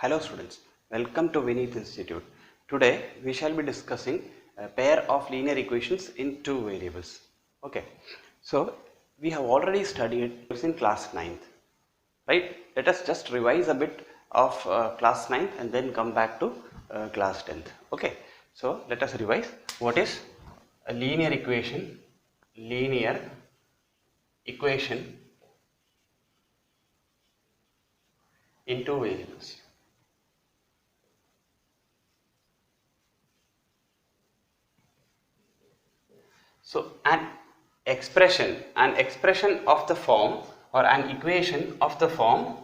Hello students, welcome to Vineet Institute. Today we shall be discussing a pair of linear equations in two variables. Okay, so we have already studied this in class 9th, right? Let us just revise a bit of class 9th and then come back to class 10th. Okay, so let us revise. What is a linear equation? Linear equation in two variables. So an expression of the form, or an equation of the form,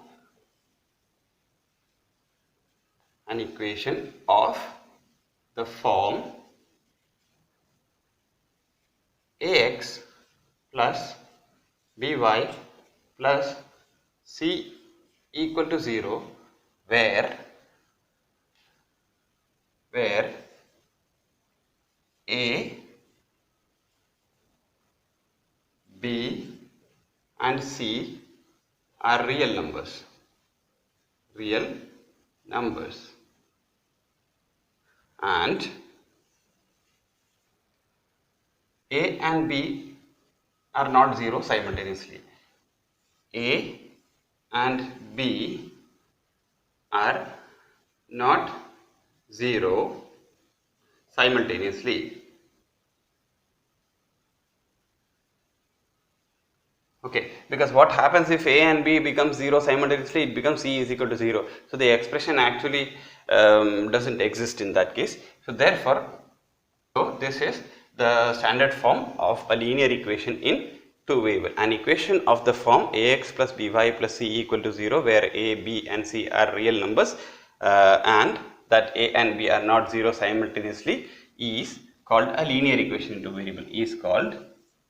an equation of the form ax plus by plus c equal to 0, where a, b and c are real numbers, and a and b are not 0 simultaneously. A and b are not 0 simultaneously. Okay, because what happens if a and b becomes 0 simultaneously? It becomes c is equal to 0. So the expression actually doesn't exist in that case. So therefore, this is the standard form of a linear equation in two variables. An equation of the form ax plus by plus c equal to 0, where a, b and c are real numbers and that a and b are not 0 simultaneously, is called a linear equation in two variables.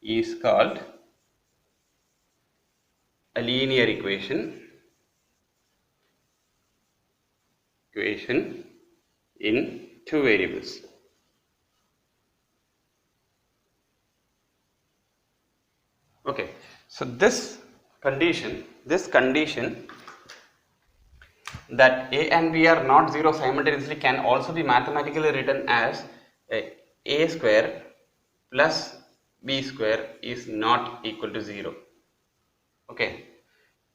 Is called a linear equation in two variables. Okay, so this condition that a and b are not 0 simultaneously can also be mathematically written as a square plus b square is not equal to 0. Okay,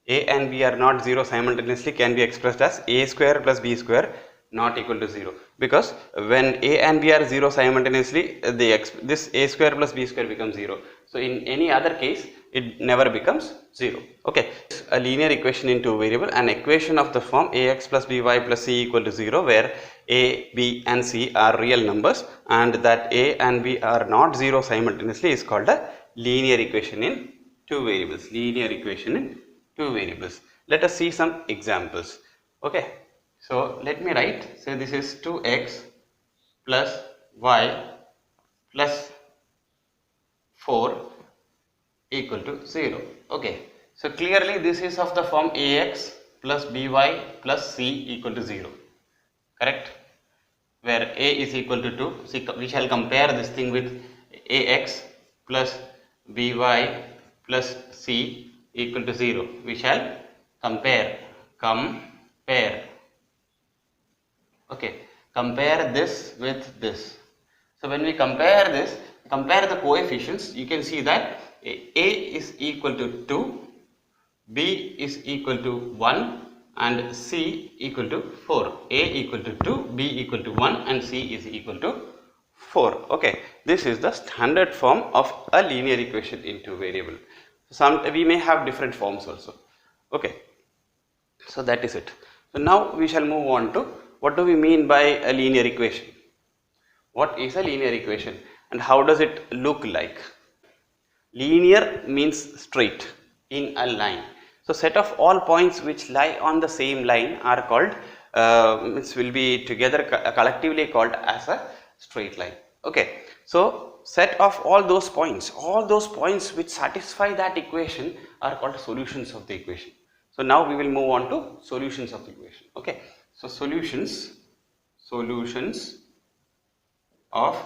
a and b are not 0 simultaneously can be expressed as a square plus b square not equal to 0, because when a and b are 0 simultaneously, this a square plus b square becomes 0. So in any other case it never becomes 0. Okay, a linear equation in two variable, an equation of the form ax plus by plus c equal to 0, where a, b and c are real numbers and that a and b are not 0 simultaneously, is called a linear equation in two variables. Let us see some examples. Okay, so let me write, say this is 2x plus y plus 4 equal to 0. Okay, so clearly this is of the form ax plus by plus c equal to 0, correct? Where a is equal to 2, so we shall compare this thing with ax plus by plus c equal to 0. We shall compare. Okay, compare this with this. So when we compare the coefficients, you can see that a is equal to 2, b is equal to 1 and c equal to 4. A equal to 2, b equal to 1 and c is equal to 4. Okay, this is the standard form of a linear equation in two variable. We may have different forms also. Okay, so that is it. So now we shall move on to what do we mean by a linear equation. What is a linear equation and how does it look like? Linear means straight, in a line. So set of all points which lie on the same line are called, will be together collectively called as a straight line. Okay, so set of all those points which satisfy that equation are called solutions of the equation. So now we will move on to solutions of the equation. Okay, so solutions of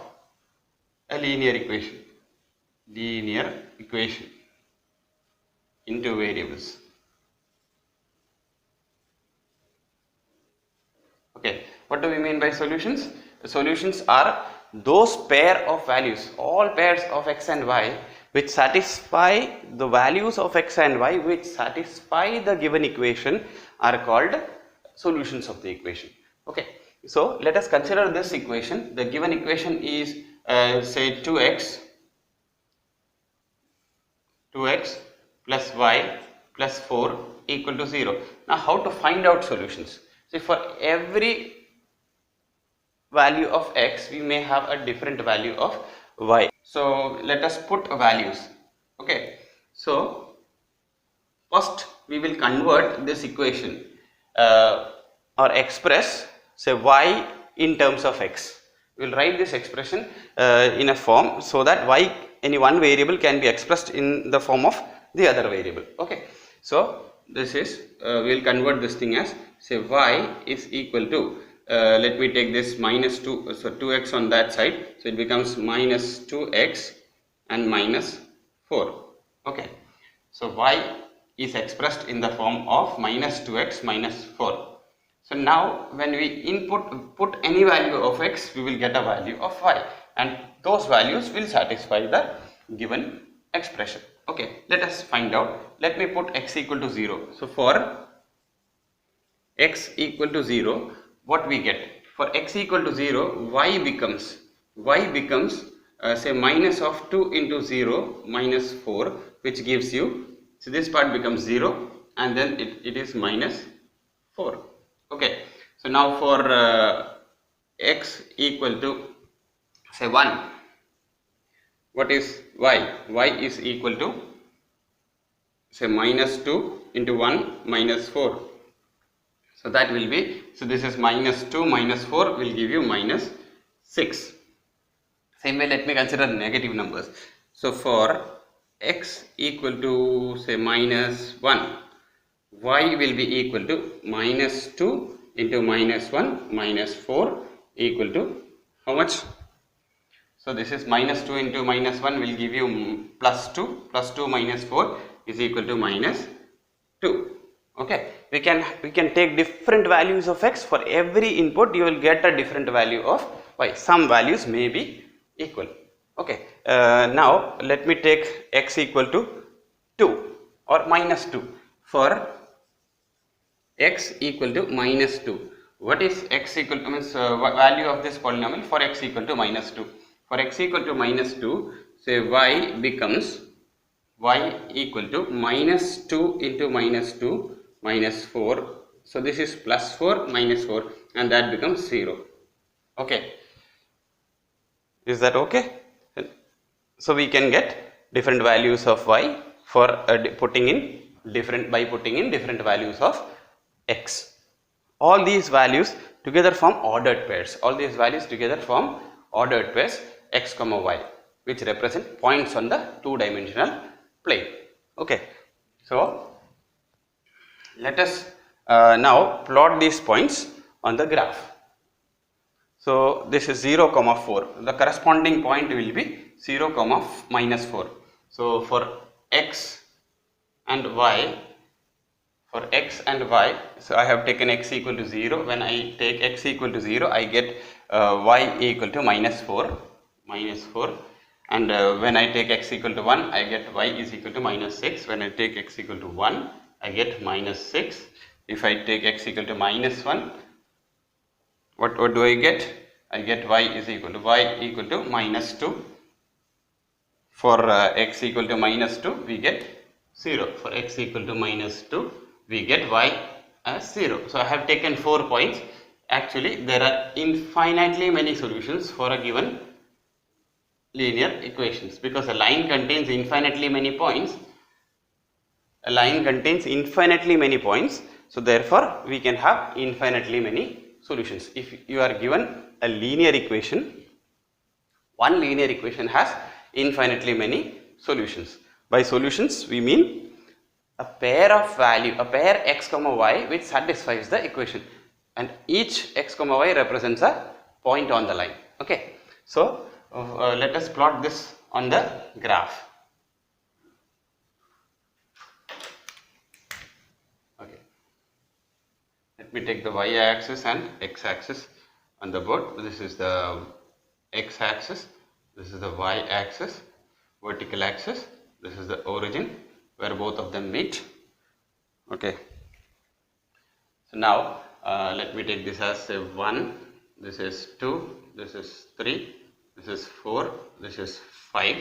a linear equation into variables. What do we mean by solutions? The solutions are those pair of values, all pairs of x and y which satisfy the values of x and y which satisfy the given equation are called solutions of the equation. Okay, so let us consider this equation. The given equation is say 2x plus y plus 4 equal to 0. Now how to find out solutions? See, for every value of x we may have a different value of y. So let us put values. Okay, so first we will convert this equation or express say y in terms of x. We will write this expression in a form so that y, any one variable, can be expressed in the form of the other variable. Okay, so this is we will convert this thing as say y is equal to let me take this minus 2, so 2x on that side, so it becomes minus 2x and minus 4. Okay, so y is expressed in the form of minus 2x minus 4. So now when we put any value of x, we will get a value of y, and those values will satisfy the given expression. Okay, let us find out. Let me put x equal to 0. So for x equal to 0, what we get? For x equal to 0, y becomes say minus of 2 into 0 minus 4, which gives you, so this part becomes 0 and then it is minus 4. Okay, so now for x equal to say 1, what is y? Y is equal to say minus 2 into 1 minus 4. So that will be, so this is minus 2 minus 4 will give you minus 6. Same way, let me consider negative numbers. So for x equal to say minus 1, y will be equal to minus 2 into minus 1 minus 4 equal to how much? So this is minus 2 into minus 1 will give you plus 2, plus 2 minus 4 is equal to minus 2. Okay, we can take different values of x. For every input you will get a different value of y. Some values may be equal. Okay, now let me take x equal to 2 or minus 2. For x equal to minus 2, what is x equal to, means value of this polynomial for x equal to minus 2? For x equal to minus 2, say y becomes y equal to minus 2 into minus 2 minus 4. So this is plus 4 minus 4 and that becomes 0. Okay, is that okay? So we can get different values of y for putting in different values of x. All these values together form ordered pairs. X comma y, which represent points on the two-dimensional plane. Okay, so let us now plot these points on the graph. So this is 0 comma 4. The corresponding point will be 0 comma minus 4. So for x and y, so I have taken x equal to 0. When I take x equal to 0, I get y equal to minus 4, and when I take x equal to 1, I get y is equal to minus 6. When I take x equal to 1, I get minus 6. If I take x equal to minus 1, what do I get? I get y equal to minus 2. For x equal to minus 2, we get 0. For x equal to minus 2, we get y as 0. So I have taken 4 points. Actually, there are infinitely many solutions for a given linear equations, because a line contains infinitely many points. So therefore, we can have infinitely many solutions. If you are given a linear equation, one linear equation has infinitely many solutions. By solutions, we mean a pair x comma y which satisfies the equation, and each x comma y represents a point on the line. Okay, so let us plot this on the graph. Okay, let me take the y axis and x axis. on the board. This is the x axis, this is the y axis, vertical axis, this is the origin where both of them meet. Okay, so now let me take this as say 1, this is 2, this is 3, this is 4, this is 5.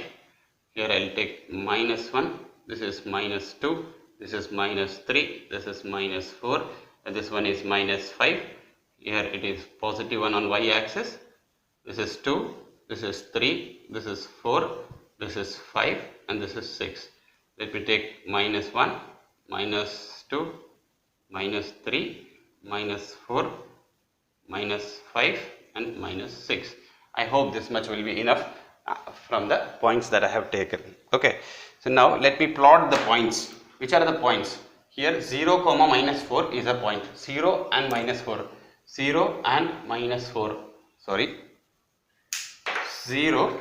Here I will take minus 1, this is minus 2, this is minus 3, this is minus 4, and this one is minus 5. Here it is positive 1 on y axis, this is 2, this is 3, this is 4, this is 5, and this is 6. Let me take minus 1, minus 2, minus 3, minus 4, minus 5, and minus 6. I hope this much will be enough from the points that I have taken. Okay, so now let me plot the points. Which are the points? Here 0 comma minus 4 is a point. 0 and minus 4. 0 and minus 4. Sorry. 0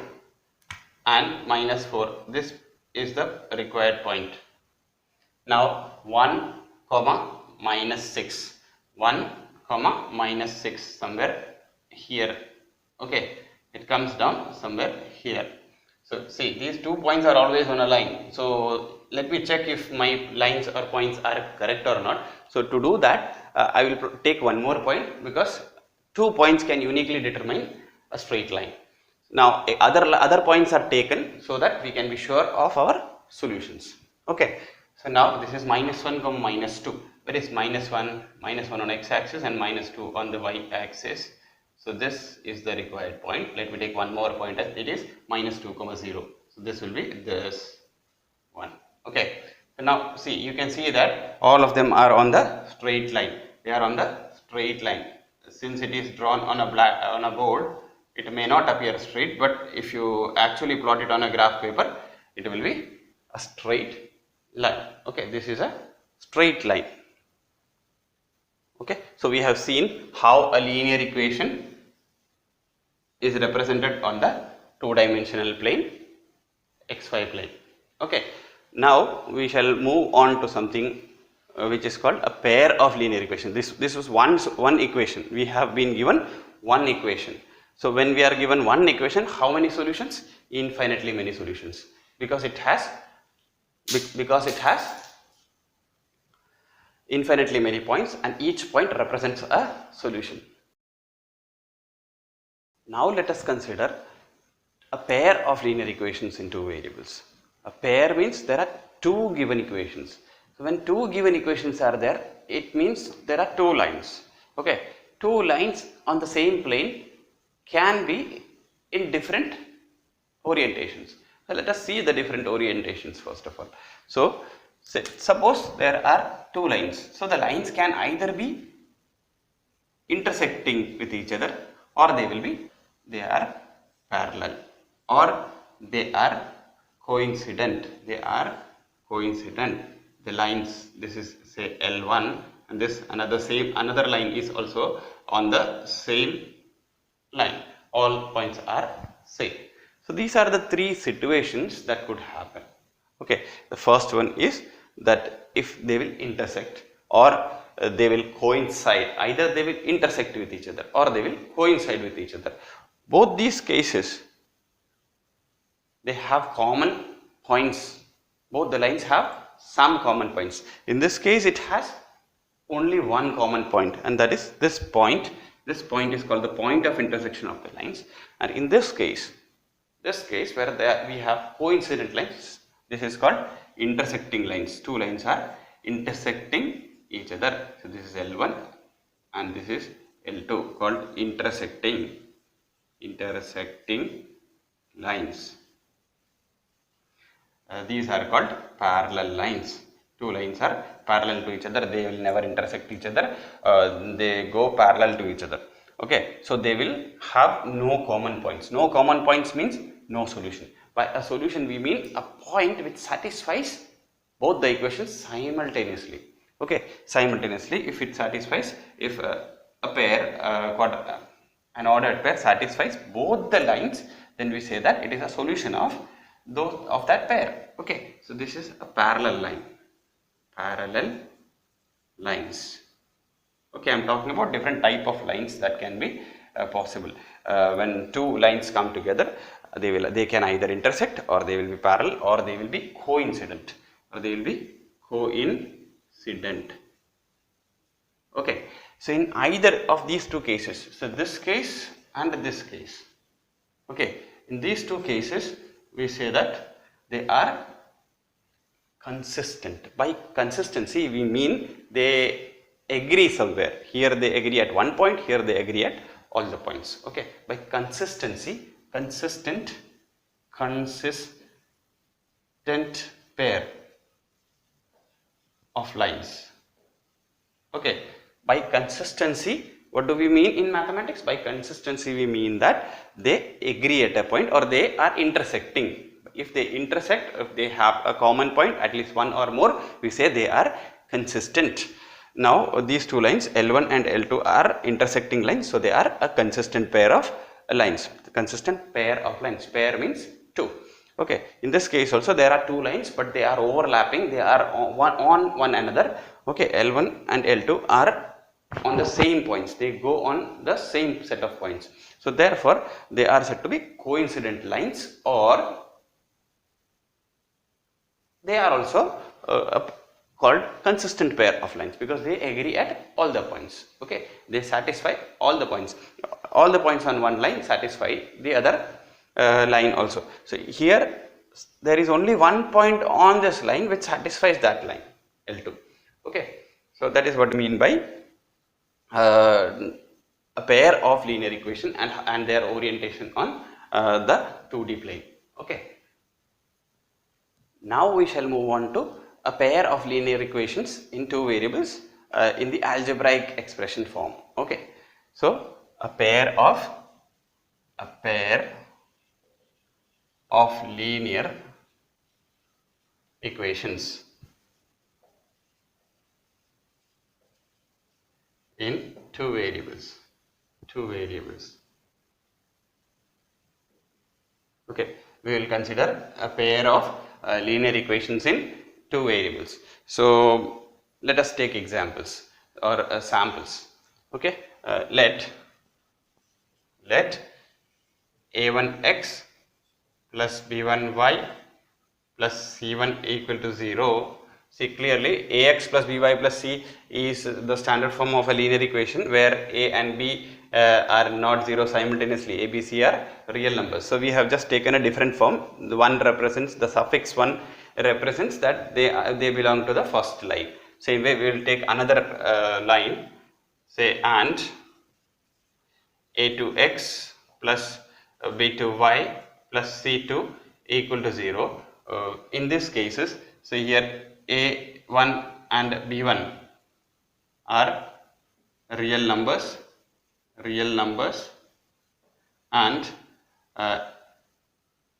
and minus 4. This is the required point. Now 1 comma minus 6. 1 comma minus 6 somewhere here. Okay, it comes down somewhere here. So see, these 2 points are always on a line. So let me check if my lines or points are correct or not. So to do that, I will take one more point, because 2 points can uniquely determine a straight line. Now other points are taken so that we can be sure of our solutions. Okay, so now this is minus 1 comma minus 2. Where is minus 1? Minus 1 on x axis and minus 2 on the y axis. So this is the required point. Let me take one more point, as it is minus 2 comma 0. So this will be this one. Okay, so now see, you can see that all of them are on the straight line. They are on the straight line. Since it is drawn on a board, it may not appear straight, but if you actually plot it on a graph paper, it will be a straight line. Okay, this is a straight line. Okay, so we have seen how a linear equation is represented on the two-dimensional plane, xy plane. Okay, now we shall move on to something which is called a pair of linear equations. This was one equation. We have been given one equation. So when we are given one equation, how many solutions? Infinitely many solutions, because it has infinitely many points, and each point represents a solution. Now let us consider a pair of linear equations in two variables. A pair means there are two given equations. So when two given equations are there, it means there are two lines. Okay, two lines on the same plane can be in different orientations. So let us see the different orientations first of all. So suppose there are two lines. So the lines can either be intersecting with each other, or they are parallel, or they are coincident. The lines, this is say L1, and this another line is also on the same line. All points are same. So these are the three situations that could happen. Okay, the first one is that if they will intersect, or they will coincide. Either they will intersect with each other, or they will coincide with each other. Both these cases, they have common points. Both the lines have some common points. In this case, it has only one common point, and that is this point. This point is called the point of intersection of the lines. And in this case where we have coincident lines, this is called intersecting lines. Two lines are intersecting each other. So this is L1 and this is L2, called intersecting lines. These are called parallel lines. Two lines are parallel to each other. They will never intersect each other. They go parallel to each other. Okay, so they will have no common points. No common points means no solution. By a solution, we mean a point which satisfies both the equations simultaneously. Okay, simultaneously, if it satisfies, if an ordered pair satisfies both the lines, then we say that it is a solution of that pair. Okay, so this is a parallel line. Parallel lines. Okay, I am talking about different type of lines that can be possible. When two lines come together, they can either intersect, or they will be parallel, or they will be coincident, Okay, so in either of these two cases, so this case and this case, okay, in these two cases we say that they are consistent. By consistency we mean they agree somewhere. Here they agree at one point, here they agree at all the points. Okay, by consistency, consistent pair of lines. Okay, by consistency, what do we mean in mathematics? By consistency we mean that they agree at a point, or they are intersecting. If they intersect, if they have a common point, at least one or more, we say they are consistent. Now these two lines L1 and L2 are intersecting lines, so they are a consistent pair of lines. Consistent pair of lines. Pair means two. Okay, in this case also there are two lines, but they are overlapping, they are on one another. Okay, L1 and L2 are on the same points, they go on the same set of points. So therefore they are said to be coincident lines, or they are also called consistent pair of lines, because they agree at all the points. Okay, they satisfy all the points. All the points on one line satisfy the other line also. So here there is only one point on this line which satisfies that line, L2. Okay, so that is what I mean by a pair of linear equation and their orientation on the 2D plane. Okay. Now we shall move on to a pair of linear equations in two variables in the algebraic expression form. Okay, so a pair of linear equations in two variables. Okay, we will consider a pair of linear equations in two variables. So let us take examples or samples. Okay, let a1x plus b1y plus c1 equal to 0. See, clearly ax plus by plus c is the standard form of a linear equation where a and b are not 0 simultaneously. A, b, c are real numbers. So we have just taken a different form. The one represents, the suffix 1 represents that they belong to the first line. Same way we will take another line, say and a2x plus b2y plus c2 equal to 0. In these cases, so here a1 and b1 are real numbers, and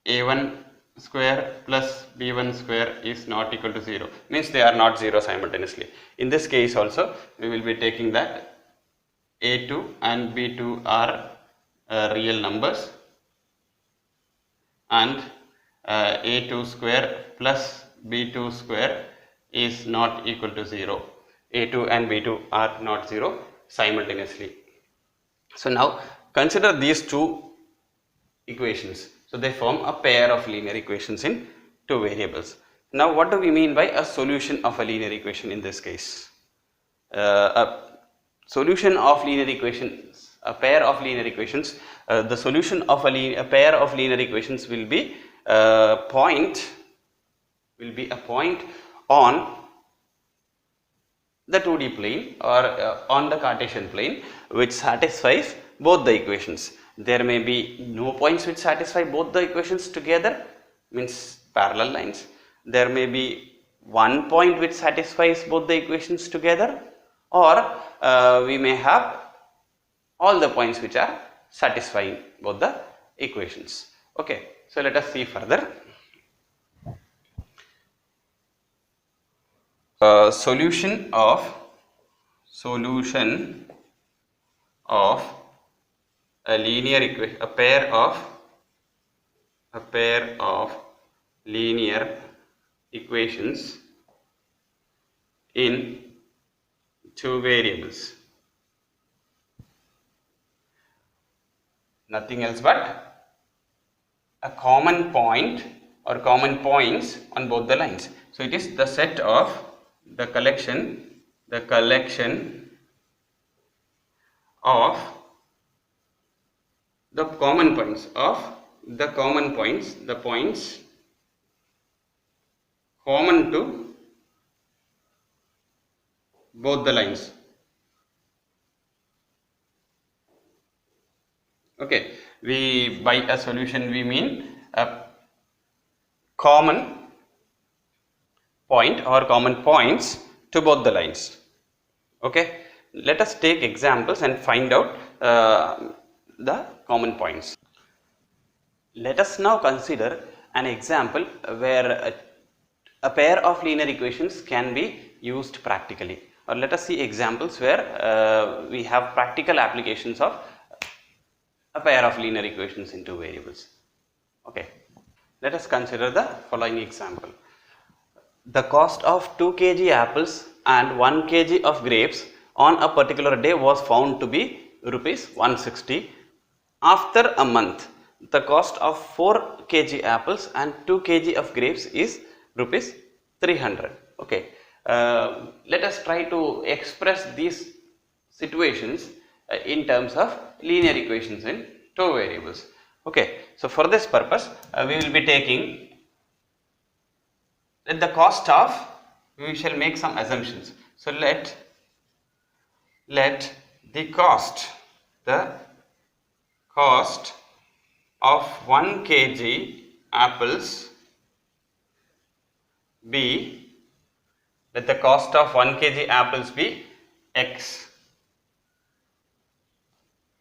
a1 square plus b1 square is not equal to 0, means they are not 0 simultaneously. In this case also we will be taking that a2 and b2 are real numbers, and a2 square plus b2 square is not equal to 0. a2 and b2 are not 0 simultaneously. So now consider these two equations. So they form a pair of linear equations in two variables. Now what do we mean by a solution of a linear equation in this case? A solution of linear equations, a pair of linear equations, the solution of a pair of linear equations will be a point on the 2D plane or on the Cartesian plane which satisfies both the equations. There may be no points which satisfy both the equations together, means parallel lines. There may be one point which satisfies both the equations together, or we may have all the points which are satisfying both the equations. Okay, so let us see further. Solution of a linear equation, a pair of linear equations in two variables. nothing else but a common point or common points on both the lines. So it is the set of the collection of the common points the points common to both the lines. Okay, we by a solution we mean a common point or common points to both the lines. Okay, let us take examples and find out the common points. Let us now consider an example where a pair of linear equations can be used practically, or let us see examples where we have practical applications of a pair of linear equations in two variables. Okay, let us consider the following example. The cost of 2 kg apples and 1 kg of grapes on a particular day was found to be rupees 160. After a month, the cost of 4 kg apples and 2 kg of grapes is rupees 300. Okay, let us try to express these situations in terms of linear equations in two variables. Okay, so for this purpose, we will be taking the cost of, we shall make some assumptions. So let the cost of 1 kg apples be, let the cost of 1 kg apples be x.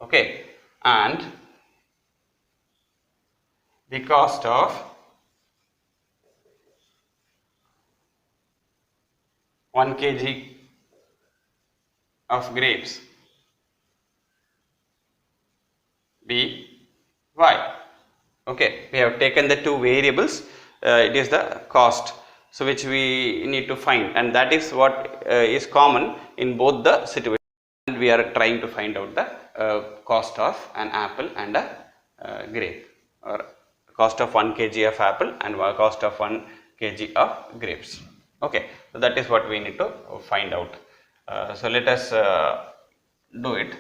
Okay, and the cost of 1 kg of grapes be y. Okay, we have taken the two variables, it is the cost, so which we need to find, and that is what is common in both the situations, and we are trying to find out the cost of an apple and a grape, or cost of 1 kg of apple and cost of 1 kg of grapes. Okay, so that is what we need to find out. So let us do it.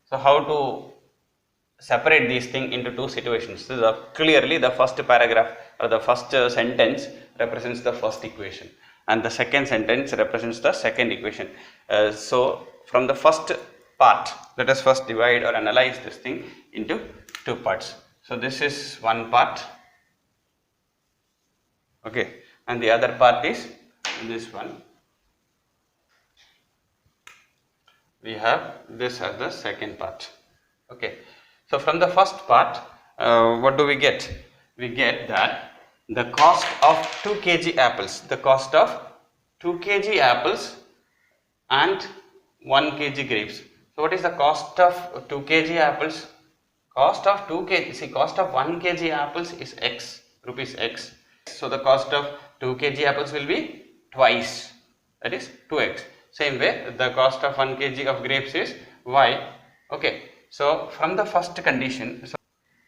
So how to separate these things into two situations? So clearly the first paragraph or the first sentence represents the first equation, and the second sentence represents the second equation. So from the first part, let us first divide or analyze this thing into two parts. So this is one part, okay, and the other part is this one. We have this as the second part. Okay, so from the first part, what do we get? We get that the cost of 2 kg apples, the cost of 2 kg apples and 1 kg grapes. So what is the cost of 2 kg apples? Cost of 2 kg, see, cost of 1 kg apples is x, rupees x. So the cost of 2 kg apples will be twice, that is 2x. Same way, the cost of 1 kg of grapes is y. Okay, so from the first condition, so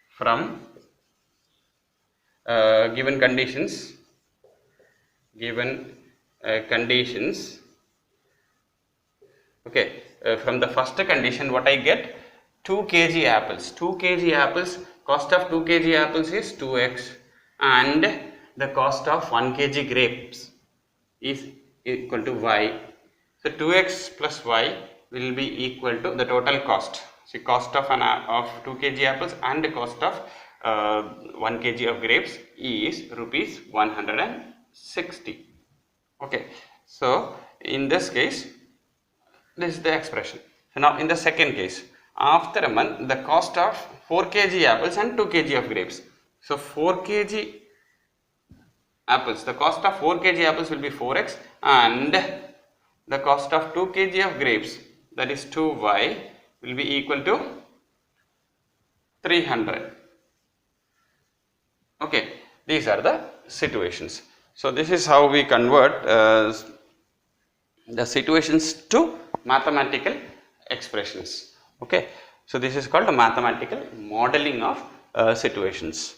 from given conditions, okay, from the first condition, what I get? 2 kg apples. 2 kg apples, cost of 2 kg apples is 2x, and the cost of 1 kg grapes is equal to y. So 2x plus y will be equal to the total cost. See, cost of 2 kg apples and the cost of 1 kg of grapes is rupees 160. Okay, so in this case, this is the expression. So now in the second case, after a month, the cost of 4 kg apples and 2 kg of grapes. So 4 kg apples, the cost of 4 kg apples will be 4x, and the cost of 2 kg of grapes, that is 2y, will be equal to 300. Okay, these are the situations. So this is how we convert the situations to mathematical expressions. Okay, So this is called a mathematical modeling of situations.